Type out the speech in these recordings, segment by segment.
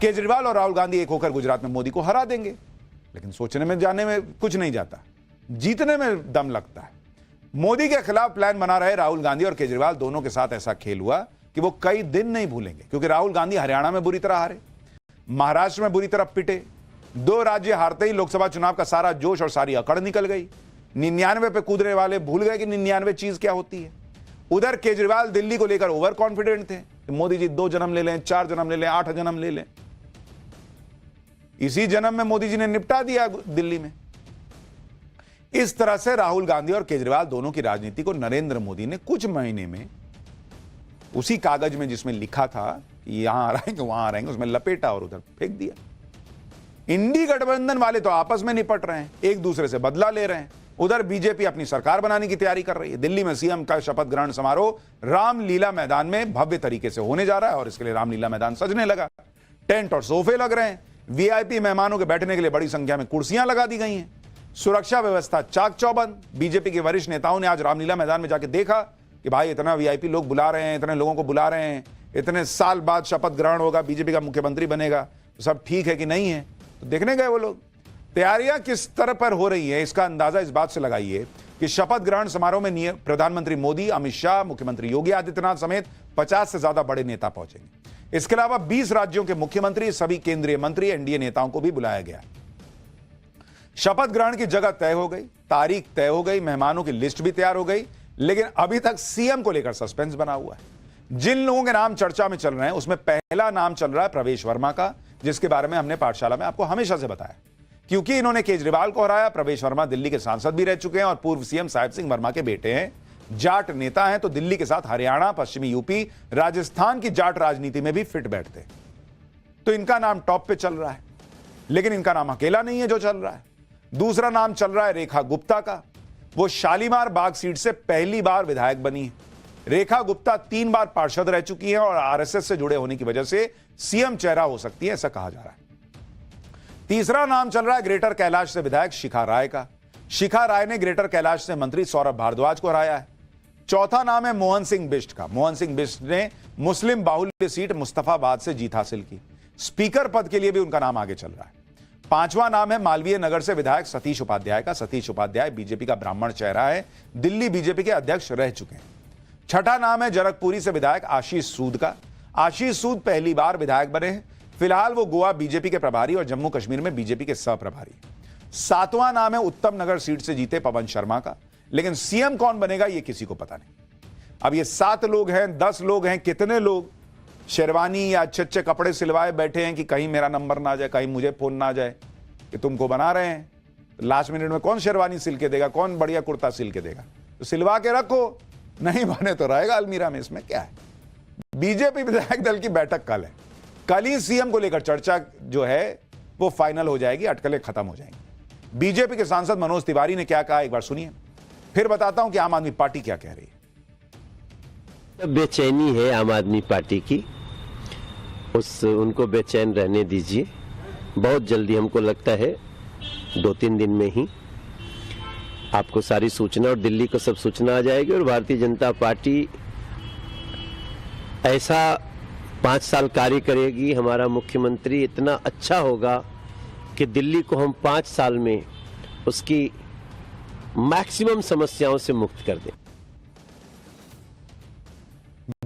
केजरीवाल और राहुल गांधी एक होकर गुजरात में मोदी को हरा देंगे। लेकिन सोचने में जाने में कुछ नहीं जाता, जीतने में दम लगता है। मोदी के खिलाफ प्लान बना रहे राहुल गांधी और केजरीवाल दोनों के साथ ऐसा खेल हुआ कि वो कई दिन नहीं भूलेंगे, क्योंकि राहुल गांधी हरियाणा में बुरी तरह हारे, महाराष्ट्र में बुरी तरह पिटे, 2 राज्य हारते ही लोकसभा चुनाव का सारा जोश और सारी अकड़ निकल गई। 99 पे कूदने वाले भूल गए कि 99 चीज क्या होती है। उधर केजरीवाल दिल्ली को लेकर ओवर कॉन्फिडेंट थे कि मोदी जी 2 जन्म ले लें, 4 जन्म ले लें, 8 जन्म ले लें। इसी जन्म में मोदी जी ने निपटा दिया दिल्ली में। इस तरह से राहुल गांधी और केजरीवाल दोनों की राजनीति को नरेंद्र मोदी ने कुछ महीने में उसी कागज में जिसमें लिखा था कि यहां आ रहेंगे वहां आ रहेंगे, उसमें लपेटा और उधर फेंक दिया। इंडी गठबंधन वाले तो आपस में निपट रहे हैं, एक दूसरे से बदला ले रहे हैं। उधर बीजेपी अपनी सरकार बनाने की तैयारी कर रही है। दिल्ली में सीएम का शपथ ग्रहण समारोह रामलीला मैदान में भव्य तरीके से होने जा रहा है और इसके लिए रामलीला मैदान सजने लगा। टेंट और सोफे लग रहे हैं, वीआईपी मेहमानों के बैठने के लिए बड़ी संख्या में कुर्सियां लगा दी गई हैं, सुरक्षा व्यवस्था चाक चौबंद। बीजेपी के वरिष्ठ नेताओं ने आज रामलीला मैदान में जाके देखा कि भाई इतना वीआईपी लोग बुला रहे हैं, इतने लोगों को बुला रहे हैं, इतने साल बाद शपथ ग्रहण होगा, बीजेपी का मुख्यमंत्री बनेगा, तो सब ठीक है कि नहीं है। तो देखने गए वो लोग। तैयारियां किस स्तर पर हो रही है इसका अंदाजा इस बात से लगाइए कि शपथ ग्रहण समारोह में प्रधानमंत्री मोदी, अमित शाह, मुख्यमंत्री योगी आदित्यनाथ समेत 50 से ज्यादा बड़े नेता पहुंचेंगे। इसके अलावा 20 राज्यों के मुख्यमंत्री, सभी केंद्रीय मंत्री, एनडीए नेताओं को भी बुलाया गया। शपथ ग्रहण की जगह तय हो गई, तारीख तय हो गई, मेहमानों की लिस्ट भी तैयार हो गई, लेकिन अभी तक सीएम को लेकर सस्पेंस बना हुआ है। जिन लोगों के नाम चर्चा में चल रहे हैं उसमें पहला नाम चल रहा है प्रवेश वर्मा का, जिसके बारे में हमने पाठशाला में आपको हमेशा से बताया। क्योंकि इन्होंने केजरीवाल को हराया, प्रवेश वर्मा दिल्ली के सांसद भी रह चुके हैं और पूर्व सीएम साहिब सिंह वर्मा के बेटे हैं, जाट नेता हैं, तो दिल्ली के साथ हरियाणा, पश्चिमी यूपी, राजस्थान की जाट राजनीति में भी फिट बैठते हैं। तो इनका नाम टॉप पे चल रहा है। लेकिन इनका नाम अकेला नहीं है जो चल रहा है। दूसरा नाम चल रहा है रेखा गुप्ता का। वो शालीमार बाग सीट से पहली बार विधायक बनी है। रेखा गुप्ता 3 बार पार्षद रह चुकी है और आरएसएस से जुड़े होने की वजह से सीएम चेहरा हो सकती है, ऐसा कहा जा रहा है। तीसरा नाम चल रहा है ग्रेटर कैलाश से विधायक शिखा राय का। शिखा राय ने ग्रेटर कैलाश से मंत्री सौरभ भारद्वाज को हराया है। चौथा नाम है मोहन सिंह बिष्ट का। मोहन सिंह बिष्ट ने मुस्लिम बाहुल्य सीट मुस्तफाबाद से जीत हासिल की। स्पीकर पद के लिए भी उनका नाम आगे चल रहा है। 5वां नाम है मालवीय नगर से विधायक सतीश उपाध्याय का। सतीश उपाध्याय बीजेपी का ब्राह्मण चेहरा है, दिल्ली बीजेपी के अध्यक्ष रह चुके हैं। छठा नाम है जनकपुरी से विधायक आशीष सूद का। आशीष सूद पहली बार विधायक बने हैं। फिलहाल वो गोवा बीजेपी के प्रभारी और जम्मू कश्मीर में बीजेपी के सह प्रभारी। 7वां नाम है उत्तम नगर सीट से जीते पवन शर्मा का। लेकिन सीएम कौन बनेगा ये किसी को पता नहीं। अब ये 7 लोग हैं, 10 लोग हैं, कितने लोग शेरवानी या अच्छे कपड़े सिलवाए बैठे हैं कि कहीं मेरा नंबर ना जाए, कहीं मुझे फोन ना जाए कि तुमको बना रहे हैं। तो लास्ट मिनट में कौन शेरवानी सिल के देगा, कौन बढ़िया कुर्ता सिल के देगा? तो सिलवा के रखो, नहीं बने तो रहेगा अलमीरा में, इसमें क्या है। बीजेपी विधायक दल की बैठक कल है। कल ही सीएम को लेकर चर्चा जो है वो फाइनल हो जाएगी, अटकलें खत्म हो जाएंगी। बीजेपी के सांसद मनोज तिवारी ने क्या कहा एक बार सुनिए, फिर बताता हूं कि आम आदमी पार्टी क्या कह रही है। बेचैनी है आम आदमी पार्टी की, उनको बेचैन रहने दीजिए। बहुत जल्दी, हमको लगता है 2-3 दिन में ही आपको सारी सूचना और दिल्ली को सब सूचना आ जाएगी और भारतीय जनता पार्टी ऐसा 5 साल कार्य करेगी। हमारा मुख्यमंत्री इतना अच्छा होगा कि दिल्ली को हम 5 साल में उसकी मैक्सिमम समस्याओं से मुक्त कर दें।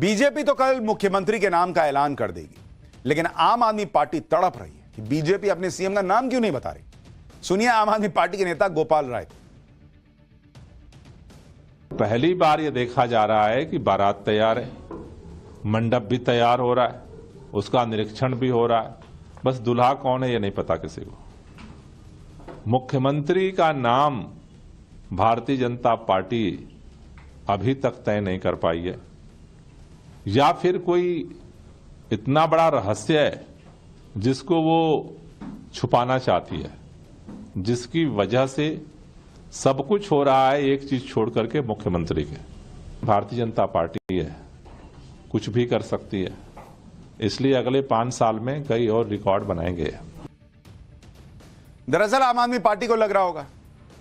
बीजेपी तो कल मुख्यमंत्री के नाम का ऐलान कर देगी, लेकिन आम आदमी पार्टी तड़प रही है कि बीजेपी अपने सीएम का नाम क्यों नहीं बता रही। सुनिए आम आदमी पार्टी के नेता गोपाल राय। पहली बार यह देखा जा रहा है कि बारात तैयार है, मंडप भी तैयार हो रहा है, उसका निरीक्षण भी हो रहा है, बस दूल्हा कौन है ये नहीं पता किसी को। मुख्यमंत्री का नाम भारतीय जनता पार्टी अभी तक तय नहीं कर पाई है, या फिर कोई इतना बड़ा रहस्य है जिसको वो छुपाना चाहती है, जिसकी वजह से सब कुछ हो रहा है एक चीज छोड़ करके मुख्यमंत्री के। भारतीय जनता पार्टी है, कुछ भी कर सकती है, इसलिए अगले 5 साल में कई और रिकॉर्ड बनाएंगे। दरअसल आम आदमी पार्टी को लग रहा होगा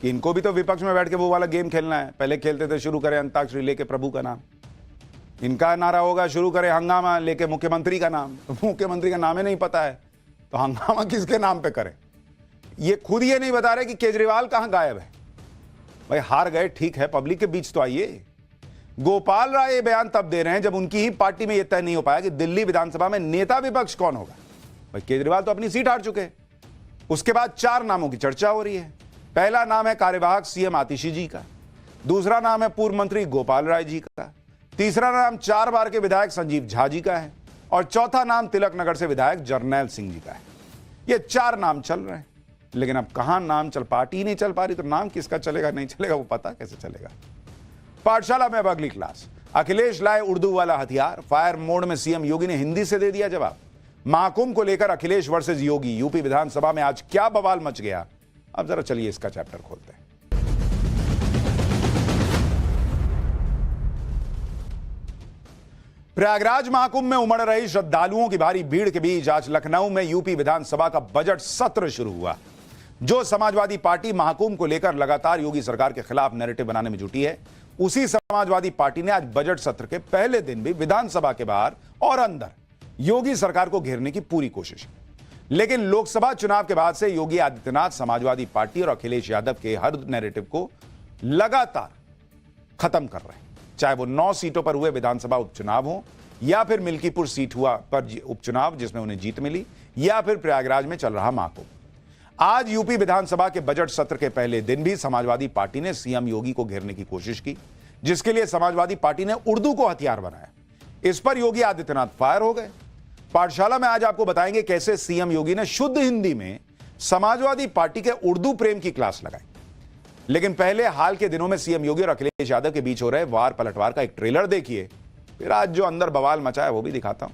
कि इनको भी तो विपक्ष में बैठ के वो वाला गेम खेलना है। पहले खेलते थे शुरू करें अंताक्षरी लेके प्रभु का नाम, इनका नारा होगा शुरू करें हंगामा लेके मुख्यमंत्री का नाम। तो मुख्यमंत्री का नाम ही नहीं पता है तो हंगामा किसके नाम पे करें? ये खुद ये नहीं बता रहे कि केजरीवाल कहां गायब है। भाई हार गए ठीक है, पब्लिक के बीच तो आइए। गोपाल राय ये बयान तब दे रहे हैं जब उनकी ही पार्टी में यह तय नहीं हो पाया कि दिल्ली विधानसभा में नेता विपक्ष कौन होगा। भाई केजरीवाल तो अपनी सीट हार चुके हैं। उसके बाद 4 नामों की चर्चा हो रही है। पहला नाम है कार्यवाहक सीएम आतिशी जी का, दूसरा नाम है पूर्व मंत्री गोपाल राय जी का, तीसरा नाम 4 बार के विधायक संजीव झा जी का है और चौथा नाम तिलक नगर से विधायक जरनैल सिंह जी का है। ये 4 नाम चल रहे हैं, लेकिन अब कहां नाम चल, पार्टी नहीं चल पा रही तो नाम किसका चलेगा नहीं चलेगा वो पता कैसे चलेगा। पाठशाला में अब अगली क्लास। अखिलेश लाए उर्दू वाला हथियार, फायर मोड में सीएम योगी ने हिंदी से दे दिया जवाब। महाकुंभ को लेकर अखिलेश वर्सेस योगी, यूपी विधानसभा में आज क्या बवाल मच गया, अब जरा चलिए इसका चैप्टर खोलते हैं। प्रयागराज महाकुंभ में उमड़ रही श्रद्धालुओं की भारी भीड़ के बीच आज लखनऊ में यूपी विधानसभा का बजट सत्र शुरू हुआ। जो समाजवादी पार्टी महाकुंभ को लेकर लगातार योगी सरकार के खिलाफ नैरेटिव बनाने में जुटी है, उसी समाजवादी पार्टी ने आज बजट सत्र के पहले दिन भी विधानसभा के बाहर और अंदर योगी सरकार को घेरने की पूरी कोशिश की। लेकिन लोकसभा चुनाव के बाद से योगी आदित्यनाथ समाजवादी पार्टी और अखिलेश यादव के हर नैरेटिव को लगातार खत्म कर रहे हैं। चाहे वो 9 सीटों पर हुए विधानसभा उपचुनाव हो, या फिर मिल्कीपुर सीट हुआ पर उपचुनाव जिसमें उन्हें जीत मिली, या फिर प्रयागराज में चल रहा महाकुंभ। आज यूपी विधानसभा के बजट सत्र के पहले दिन भी समाजवादी पार्टी ने सीएम योगी को घेरने की कोशिश की, जिसके लिए समाजवादी पार्टी ने उर्दू को हथियार बनाया। इस पर योगी आदित्यनाथ फायर हो गए। पाठशाला में आज आपको बताएंगे कैसे सीएम योगी ने शुद्ध हिंदी में समाजवादी पार्टी के उर्दू प्रेम की क्लास लगाई। लेकिन पहले हाल के दिनों में सीएम योगी और अखिलेश यादव के बीच हो रहे वार पलटवार का एक ट्रेलर देखिए, फिर आज जो अंदर बवाल मचा है वो भी दिखाता हूं।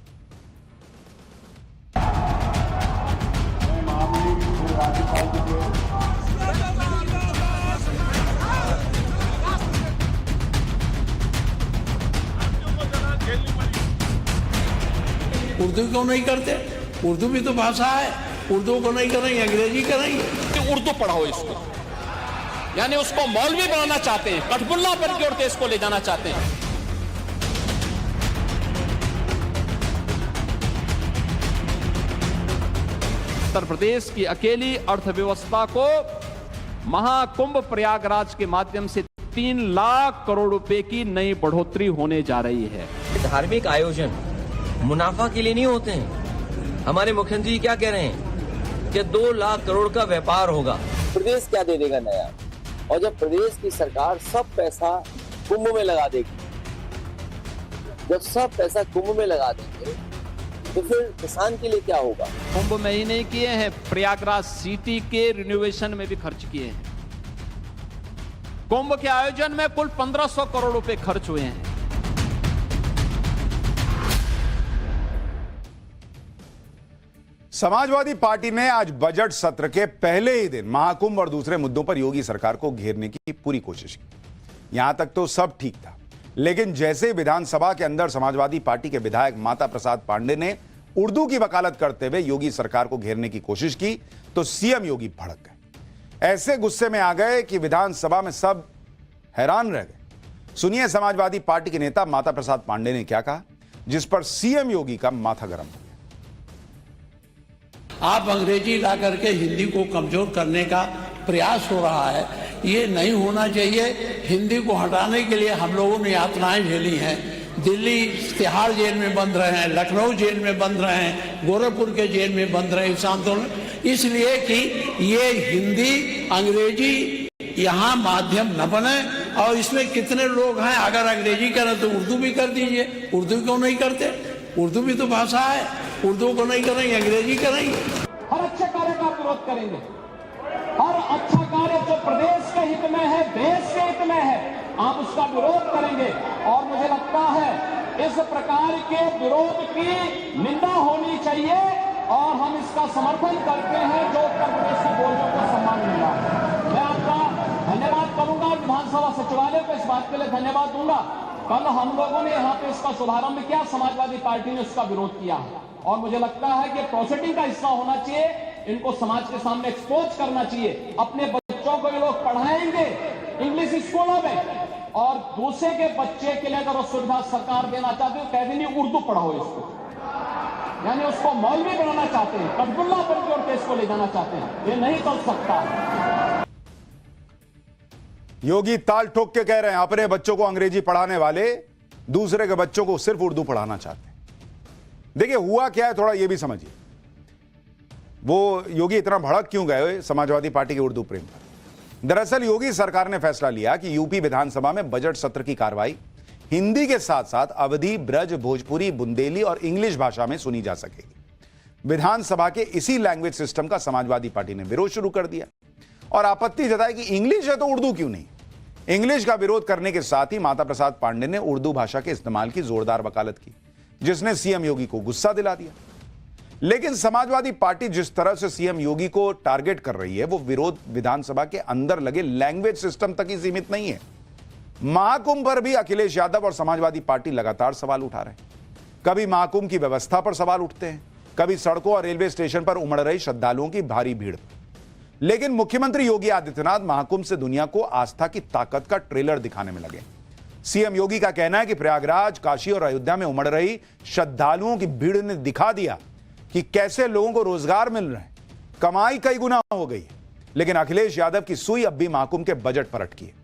उर्दू क्यों नहीं करते? उर्दू भी तो भाषा है। उर्दू को नहीं करेंगे, अंग्रेजी करेंगे। उर्दू पढ़ाओ इसको, यानी उसको मौलवी बनाना चाहते हैं, कठपुल्ला पर की ओर देश को ले जाना चाहते हैं। उत्तर प्रदेश की अकेली अर्थव्यवस्था को महाकुंभ प्रयागराज के माध्यम से 3 लाख करोड़ रुपए की नई बढ़ोतरी होने जा रही है। धार्मिक आयोजन मुनाफा के लिए नहीं होते हैं। हमारे मुख्यमंत्री क्या कह रहे हैं कि 2 लाख करोड़ का व्यापार होगा। प्रदेश क्या दे देगा नया? और जब प्रदेश की सरकार सब पैसा कुंभ में लगा देगी, जब सब पैसा कुंभ में लगा देंगे तो फिर किसान के लिए क्या होगा? कुंभ में ही नहीं किए हैं, प्रयागराज सिटी के रिनोवेशन में भी खर्च किए हैं। कुंभ के आयोजन में कुल 1500 करोड़ रुपए खर्च हुए हैं। समाजवादी पार्टी ने आज बजट सत्र के पहले ही दिन महाकुंभ और दूसरे मुद्दों पर योगी सरकार को घेरने की पूरी कोशिश की। यहां तक तो सब ठीक था, लेकिन जैसे विधानसभा के अंदर समाजवादी पार्टी के विधायक माता प्रसाद पांडे ने उर्दू की वकालत करते हुए योगी सरकार को घेरने की कोशिश की तो सीएम योगी भड़क गए। ऐसे गुस्से में आ गए कि विधानसभा में सब हैरान रह गए। सुनिए समाजवादी पार्टी के नेता माता प्रसाद पांडे ने क्या कहा, जिस पर सीएम योगी का माथा गर्म हो गया। आप अंग्रेजी ला करके हिंदी को कमजोर करने का प्रयास हो रहा है, ये नहीं होना चाहिए। हिंदी को हटाने के लिए हम लोगों ने यातनाएं झेली हैं। दिल्ली तिहाड़ जेल में बंद रहे हैं, लखनऊ जेल में बंद रहे हैं, गोरखपुर के जेल में बंद रहे इस आंदोलन, इसलिए कि ये हिंदी अंग्रेजी यहाँ माध्यम न बने। और इसमें कितने लोग हैं, अगर अंग्रेजी करें तो उर्दू भी कर दीजिए। उर्दू क्यों नहीं करते? उर्दू भी तो भाषा है। उर्दू को नहीं करेंगे, अंग्रेजी करेंगे। हर अच्छे कार्य का विरोध करेंगे। हर अच्छा कार्य जो प्रदेश के हित में है, देश के हित में है, आप उसका विरोध करेंगे। और मुझे लगता है इस प्रकार के विरोध की निंदा होनी चाहिए और हम इसका समर्थन करते हैं जो उत्तर प्रदेश के बोर्डों को सम्मान मिला। मैं आपका धन्यवाद करूंगा, विधानसभा सचिवालय को इस बात के लिए धन्यवाद दूंगा। कल हम लोगों ने यहाँ पे इसका शुभारंभ किया, समाजवादी पार्टी ने उसका विरोध किया और मुझे लगता है कि प्रोसीडिंग का हिस्सा होना चाहिए। इनको समाज के सामने एक्सपोज करना चाहिए। अपने बच्चों को ये लोग पढ़ाएंगे इंग्लिश स्कूलों में और दूसरे के बच्चे के लिए अगर सुविधा सरकार देना चाहती है तो कह देंगे उर्दू पढ़ाओ इसको। यानी उसको मौलवी बनाना चाहते हैं, कटगुल्ला बन के और देश को ले जाना चाहते हैं। ये नहीं चल सकता। योगी ताल ठोक के कह रहे हैं अपने बच्चों को अंग्रेजी पढ़ाने वाले दूसरे के बच्चों को सिर्फ उर्दू पढ़ाना चाहते हैं। देखिए हुआ क्या है, थोड़ा यह भी समझिए। वो योगी इतना भड़क क्यों गए समाजवादी पार्टी के उर्दू प्रेम पर? दरअसल योगी सरकार ने फैसला लिया कि यूपी विधानसभा में बजट सत्र की कार्रवाई हिंदी के साथ साथ अवधी, ब्रज, भोजपुरी, बुंदेली और इंग्लिश भाषा में सुनी जा सकेगी। विधानसभा के इसी लैंग्वेज सिस्टम का समाजवादी पार्टी ने विरोध शुरू कर दिया और आपत्ति जताई कि इंग्लिश है तो उर्दू क्यों नहीं। इंग्लिश का विरोध करने के साथ ही माता प्रसाद पांडे ने उर्दू भाषा के इस्तेमाल की जोरदार वकालत की, जिसने सीएम योगी को गुस्सा दिला दिया। लेकिन समाजवादी पार्टी जिस तरह से सीएम योगी को टारगेट कर रही है, वो विरोध विधानसभा के अंदर लगे लैंग्वेज सिस्टम तक ही सीमित नहीं है। महाकुंभ पर भी अखिलेश यादव और समाजवादी पार्टी लगातार सवाल उठा रहे हैं। कभी महाकुंभ की व्यवस्था पर सवाल उठते हैं, कभी सड़कों और रेलवे स्टेशन पर उमड़ रही श्रद्धालुओं की भारी भीड़। लेकिन मुख्यमंत्री योगी आदित्यनाथ महाकुंभ से दुनिया को आस्था की ताकत का ट्रेलर दिखाने में लगे। सीएम योगी का कहना है कि प्रयागराज, काशी और अयोध्या में उमड़ रही श्रद्धालुओं की भीड़ ने दिखा दिया कि कैसे लोगों को रोजगार मिल रहे हैं, कमाई कई गुना हो गई है। लेकिन अखिलेश यादव की सुई अब भी महाकुंभ के बजट पर अटकी है।